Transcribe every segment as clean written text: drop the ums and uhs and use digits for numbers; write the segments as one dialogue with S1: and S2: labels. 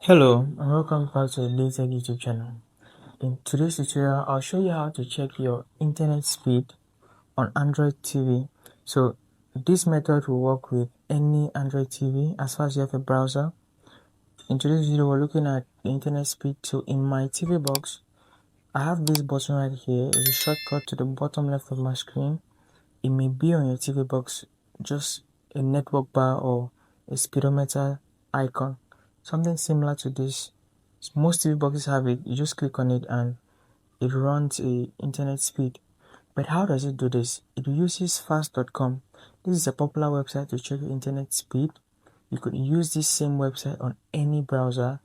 S1: Hello and welcome back to the DaveTech YouTube channel. In today's tutorial, I'll show you how to check your internet speed on Android TV. So this method will work with any Android TV as far as you have a browser. In today's video, we're looking at the internet speed. So in my TV box, I have this button right here. It's a shortcut to the bottom left of my screen. It may be on your TV box, just a network bar or a speedometer icon. Something similar to this. Most TV boxes have it. You just click on it and it runs a internet speed. But how does it do this? It uses fast.com. This is a popular website to check your internet speed. You could use this same website on any browser,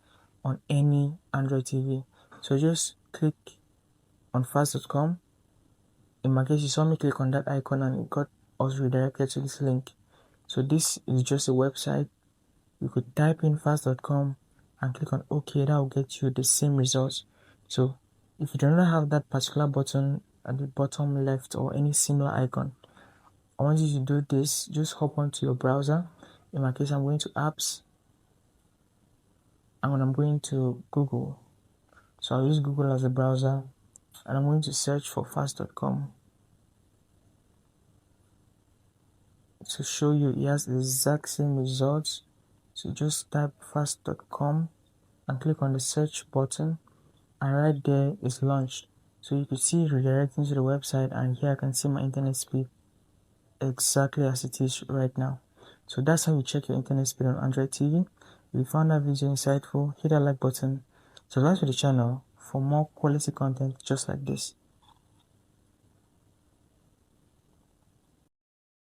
S1: on any Android TV. So just click on fast.com. In my case, you saw me click on that icon and it got us redirected to this link. So this is just a website. You could type in fast.com and click on OK. That will get you the same results. So if you do not have that particular button at the bottom left or any similar icon, I want you to do this. Just hop onto your browser. In my case, I'm going to apps and I'm going to Google. So I'll use Google as a browser and I'm going to search for fast.com. To show you, it has the exact same results. So just type fast.com and click on the search button, and right there is launched. So you can see redirecting to the website, and here I can see my internet speed exactly as it is right now. So that's how you check your internet speed on Android TV. If you found that video insightful, hit that like button, subscribe to the channel for more quality content just like this.